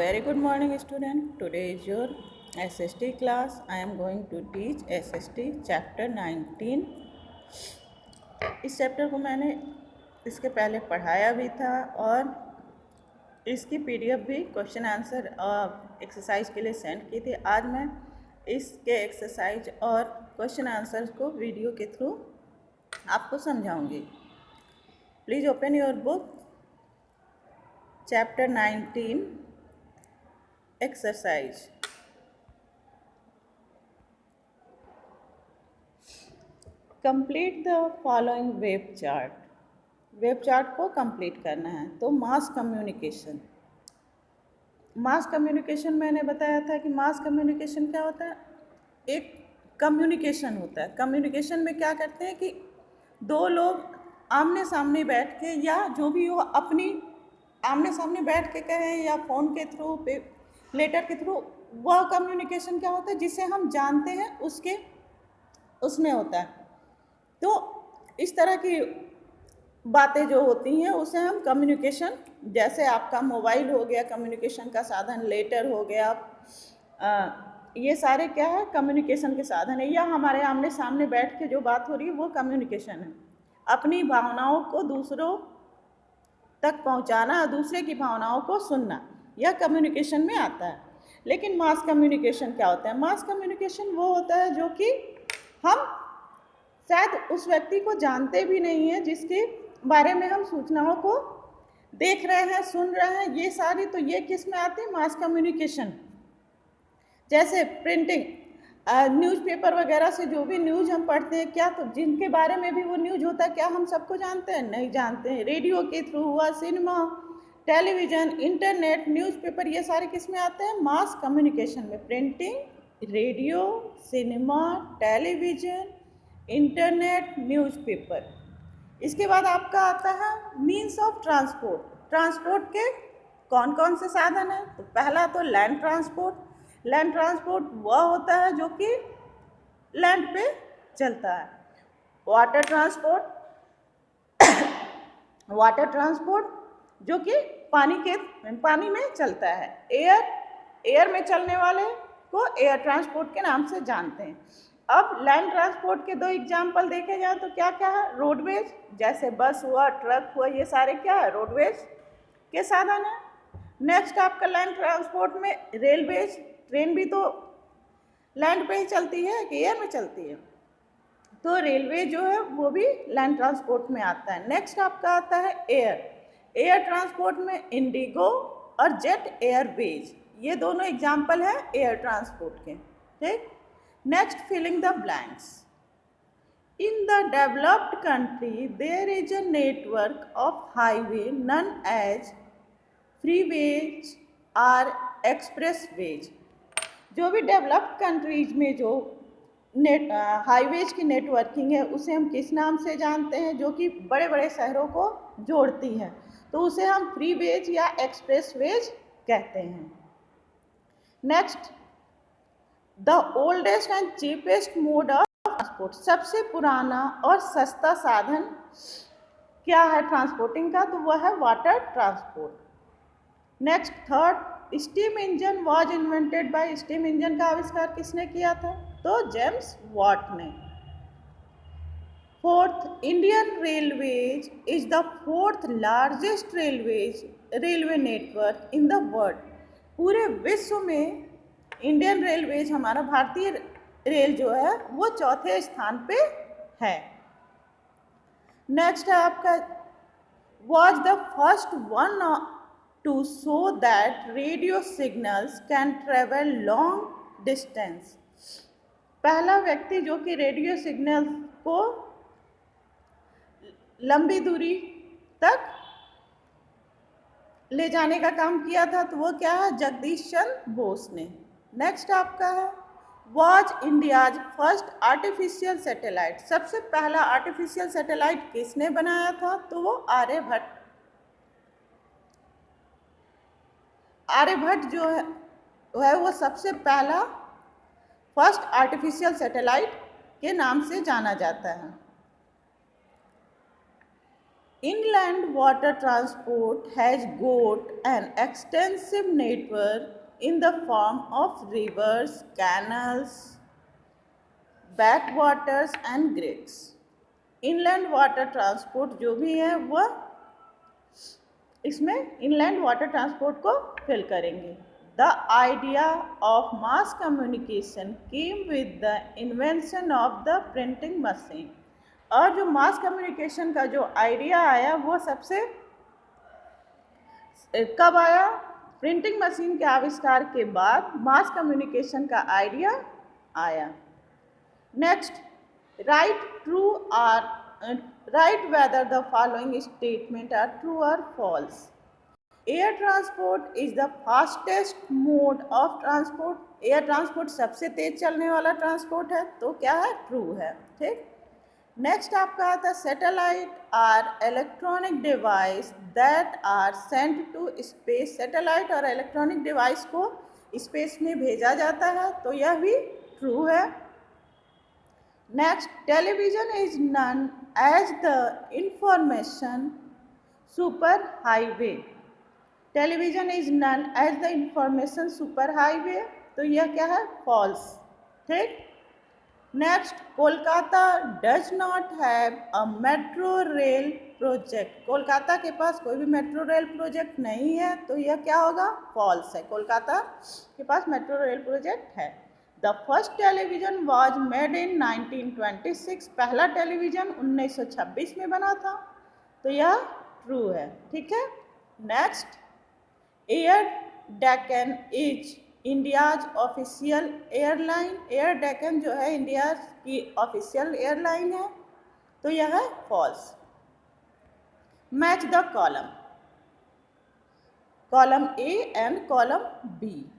Very good morning, student. Today is your SST class. I am going to teach SST chapter 19. इस chapter को मैंने इसके पहले पढ़ाया भी था और इसकी PDF भी क्वेश्चन आंसर एक्सरसाइज के लिए सेंड की थी। आज मैं इसके एक्सरसाइज और क्वेश्चन आंसर को वीडियो के थ्रू आपको समझाऊंगी। Please open your book chapter 19 exercise. Complete the following web chart. Web chart को कंप्लीट करना है। तो मास कम्युनिकेशन मैंने बताया था कि मास कम्युनिकेशन क्या होता है। एक कम्युनिकेशन होता है। कम्युनिकेशन में क्या करते हैं कि दो लोग आमने सामने बैठ के या जो भी हो अपनी आमने सामने बैठ के कहें या फ़ोन के थ्रू लेटर के थ्रू, वह कम्युनिकेशन क्या होता है जिसे हम जानते हैं उसमें होता है। तो इस तरह की बातें जो होती हैं उसे हम कम्युनिकेशन, जैसे आपका मोबाइल हो गया कम्युनिकेशन का साधन, लेटर हो गया, ये सारे क्या है कम्युनिकेशन के साधन है। या हमारे आमने सामने बैठ के जो बात हो रही है वो कम्युनिकेशन है। अपनी भावनाओं को दूसरों तक पहुंचाना, दूसरे की भावनाओं को सुनना, यह कम्युनिकेशन में आता है। लेकिन मास कम्युनिकेशन क्या होता है? मास कम्युनिकेशन वो होता है जो कि हम शायद उस व्यक्ति को जानते भी नहीं हैं, जिसके बारे में हम सूचनाओं को देख रहे हैं, सुन रहे हैं। ये सारी तो ये किस में आती है? Mass communication. जैसे प्रिंटिंग, न्यूज़पेपर वगैरह से जो भी न्यूज़ हम पढ़ते हैं, क्या तो जिनके बारे में भी वो न्यूज़ होता है, क्या हम सबको जानते हैं? नहीं जानते हैं। रेडियो के थ्रू हुआ, सिनेमा, टेलीविज़न, इंटरनेट, न्यूज़पेपर, ये सारे किस में आते हैं? मास कम्युनिकेशन में। Printing, radio, cinema, television, internet, newspaper. इसके बाद आपका आता है मीन्स ऑफ ट्रांसपोर्ट। ट्रांसपोर्ट के कौन कौन से साधन हैं? तो पहला तो लैंड ट्रांसपोर्ट। लैंड ट्रांसपोर्ट वह होता है जो कि लैंड पे चलता है। वाटर ट्रांसपोर्ट जो कि पानी में चलता है। एयर में चलने वाले को एयर ट्रांसपोर्ट के नाम से जानते हैं। अब लैंड ट्रांसपोर्ट के दो एग्जाम्पल देखे जाए तो क्या क्या है? रोडवेज, जैसे बस हुआ, ट्रक हुआ, ये सारे क्या है? रोडवेज के साधन है। नेक्स्ट आपका लैंड ट्रांसपोर्ट में रेलवेज, ट्रेन भी तो लैंड पे ही चलती है कि एयर में चलती है, तो रेलवे जो है वो भी लैंड ट्रांसपोर्ट में आता है। नेक्स्ट आपका आता है एयर ट्रांसपोर्ट में इंडिगो और जेट एयरवेज, ये दोनों एग्जाम्पल है एयर ट्रांसपोर्ट के। ठीक। Next, filling the blanks. In the developed country, there is a network of highway known as freeways or expressways। जो भी डेवलप्ड कंट्रीज में जो हाईवेज की नेटवर्किंग है उसे हम किस नाम से जानते हैं? जो कि बड़े बड़े शहरों को जोड़ती है, तो उसे हम फ्रीवेज या एक्सप्रेसवेज कहते हैं। Next, the oldest and cheapest mode of transport. सबसे पुराना और सस्ता साधन क्या है ट्रांसपोर्टिंग का? तो वह है water transport. Next, third, steam engine was invented by. Steam engine का आविष्कार किसने किया था? तो जेम्स वॉट ने। Fourth, Indian railways is the fourth largest railway network in the world. पूरे विश्व में इंडियन रेलवेज, हमारा भारतीय रेल जो है वो चौथे स्थान पे है। नेक्स्ट है आपका, was the first one two show that radio signals can travel long distance. पहला व्यक्ति जो कि रेडियो सिग्नल को लंबी दूरी तक ले जाने का काम किया था, तो वो क्या है? जगदीश चंद्र बोस ने। नेक्स्ट आपका है, was India's first artificial satellite. सबसे पहला आर्टिफिशियल सैटेलाइट किसने बनाया था? तो वो आर्यभट्ट जो है वो सबसे पहला फर्स्ट आर्टिफिशियल सैटेलाइट के नाम से जाना जाता है। Inland water transport has got an extensive network in the form of rivers, canals, backwaters and grades. Inland water transport जो भी है वह इसमें इनलैंड वाटर ट्रांसपोर्ट को फिल करेंगे. The idea of mass communication came with the invention of the printing machine. और जो mass communication का जो आइडिया आया वो सबसे कब आया? प्रिंटिंग मशीन के आविष्कार के बाद मास कम्युनिकेशन का आइडिया आया. Next, write whether the following statement are true or false. Air transport is the fastest mode of transport. Air transport सबसे तेज चलने वाला ट्रांसपोर्ट है, तो क्या है? ट्रू है. ठीक. नेक्स्ट आपका आता है satellite are electronic device that are sent to space. Satellite और इलेक्ट्रॉनिक डिवाइस को स्पेस में भेजा जाता है, तो यह भी ट्रू है. Next, television is known as the information superhighway. Television is known as the information superhighway. तो यह क्या है? False. ठीक. Next, Kolkata does not have a metro rail project. Kolkata के पास कोई भी मेट्रो रेल प्रोजेक्ट नहीं है, तो यह क्या होगा? False है. कोलकाता के पास मेट्रो रेल प्रोजेक्ट है. The first television was made in 1926. पहला टेलीविज़न 1926 में बना था, तो यह ट्रू है. ठीक है. Next, air Deccan is India's official airline. Air Deccan जो है इंडिया की ऑफिशियल एयरलाइन है, तो यह है false. Match the column. Column A and column B.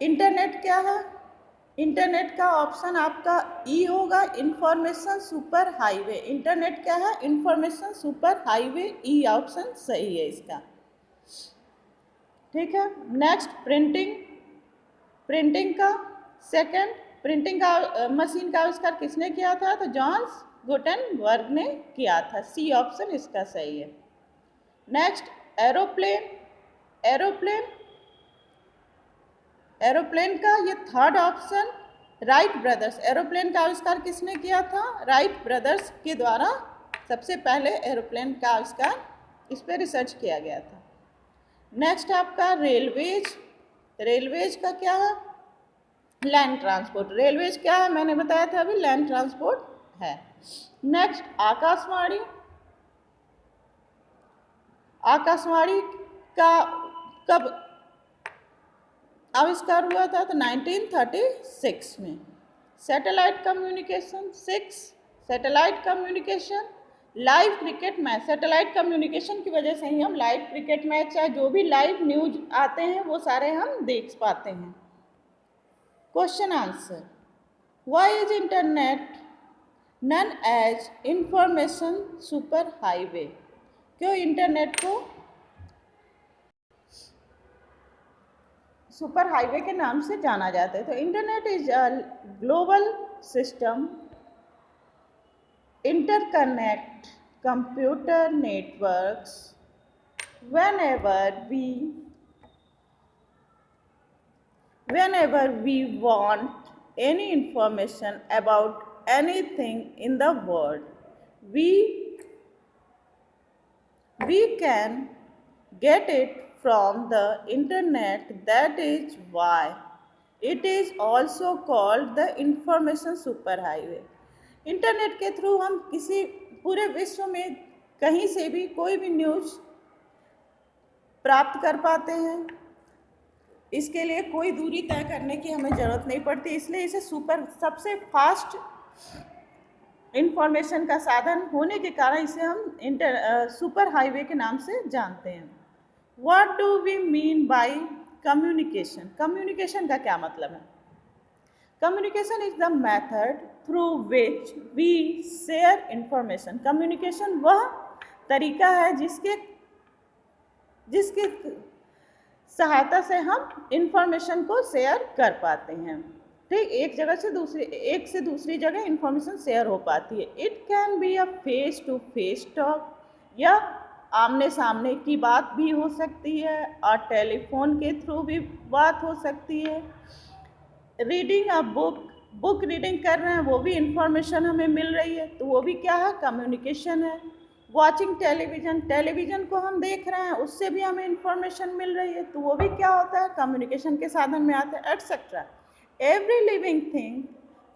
Internet क्या है? इंटरनेट का ऑप्शन आपका ई होगा, इंफॉर्मेशन सुपर हाईवे. इंटरनेट क्या है? Information super highway. E option सही है इसका. ठीक है. Next, printing. प्रिंटिंग का सेकंड प्रिंटिंग का मशीन का आविष्कार किसने किया था? तो जॉन्स गुटेनबर्ग ने किया था. सी ऑप्शन इसका सही है. Next, aeroplane. एरोप्लेन एरोप्लेन का ये third option, Wright brothers. Aeroplane का आविष्कार किसने किया था? राइट ब्रदर्स के द्वारा सबसे पहले एरोप्लेन का आविष्कार, इस पर रिसर्च किया गया था. नेक्स्ट आपका रेलवेज. रेलवेज का क्या है? Land transport. रेलवेज क्या है? मैंने बताया था अभी, लैंड ट्रांसपोर्ट है. नेक्स्ट, आकाशवाणी. आकाशवाणी का कब आविष्कार हुआ था? तो 1936 में. Satellite communication. 6, satellite communication. Live cricket match. Satellite communication की वजह से ही हम लाइव क्रिकेट मैच या जो भी लाइव न्यूज आते हैं वो सारे हम देख पाते हैं. Question answer. Why is internet known as information super highway. क्यों इंटरनेट को सुपर हाईवे के नाम से जाना जाता है? तो internet is a global system interconnect computer networks whenever we want any information about anything in the world. We can get it from the internet. That is why it is also called the information superhighway. Internet के through हम किसी पूरे विश्व में कहीं से भी कोई भी न्यूज़ प्राप्त कर पाते हैं. इसके लिए कोई दूरी तय करने की हमें ज़रूरत नहीं पड़ती, इसलिए इसे सबसे फास्ट इंफॉर्मेशन का साधन होने के कारण इसे हम सुपर हाईवे के नाम से जानते हैं. What do we mean by communication. Communication का क्या मतलब है? Communication is the method through which we share information. Communication वह तरीका है जिसके सहायता से हम इंफॉर्मेशन को शेयर कर पाते हैं. ठीक, एक से दूसरी जगह इंफॉर्मेशन शेयर हो पाती है। It can be a face to face talk, या आमने सामने की बात भी हो सकती है, और टेलीफोन के थ्रू भी बात हो सकती है। रीडिंग अ बुक रीडिंग कर रहे हैं, वो भी इंफॉर्मेशन हमें मिल रही है, तो वो भी क्या है, कम्युनिकेशन है। वॉचिंग टेलीविज़न को हम देख रहे हैं, उससे भी हमें इंफॉर्मेशन मिल रही है, तो वो भी क्या होता है, कम्युनिकेशन के साधन में आता है, etcetera. Every living thing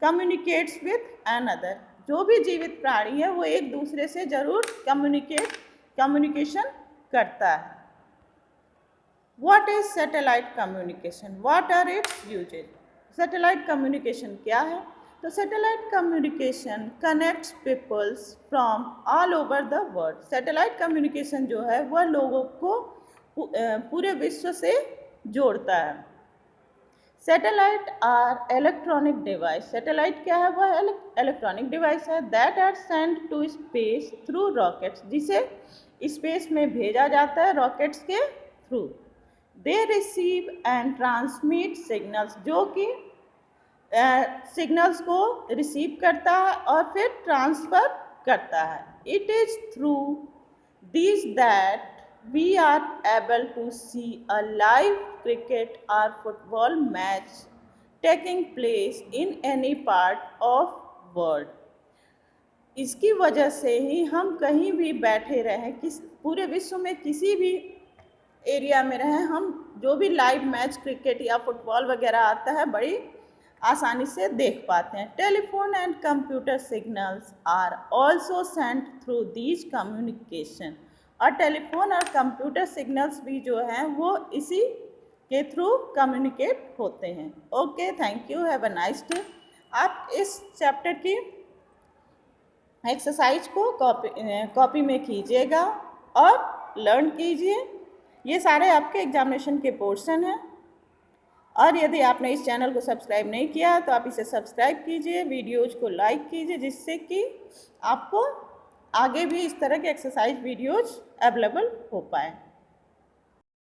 communicates with another, जो भी जीवित प्राणी है वो एक दूसरे से जरूर कम्युनिकेशन करता है। What is satellite communication? What are its uses? Satellite communication क्या है? तो satellite communication connects peoples from all over the world. Satellite communication जो है वह लोगों को पूरे विश्व से जोड़ता है। Satellite are electronic device. Satellite क्या है? वह इलेक्ट्रॉनिक डिवाइस है that are sent to space through rockets, जिसे स्पेस में भेजा जाता है रॉकेट्स के through. They receive and transmit signals, जो कि सिग्नल्स को रिसीव करता है और फिर ट्रांसफ़र करता है। It is through this that we are able to see a live cricket और football match taking place in any part of world. इसकी वजह से ही हम कहीं भी बैठे रहें, पूरे विश्व में किसी भी एरिया में रहें, हम जो भी लाइव मैच क्रिकेट या फुटबॉल वगैरह आता है बड़ी आसानी से देख पाते हैं। Telephone and computer signals are also sent through these communication, और टेलीफोन और कंप्यूटर सिग्नल्स भी जो हैं वो इसी के थ्रू कम्युनिकेट होते हैं। Okay, thank you, have a nice day. आप इस चैप्टर की एक्सरसाइज को कॉपी में कीजिएगा और लर्न कीजिए। ये सारे आपके एग्जामिनेशन के पोर्शन हैं, और यदि आपने इस चैनल को सब्सक्राइब नहीं किया तो आप इसे सब्सक्राइब कीजिए, वीडियोज को लाइक कीजिए, जिससे कि आपको आगे भी इस तरह के एक्सरसाइज वीडियोज अवेलेबल हो पाए।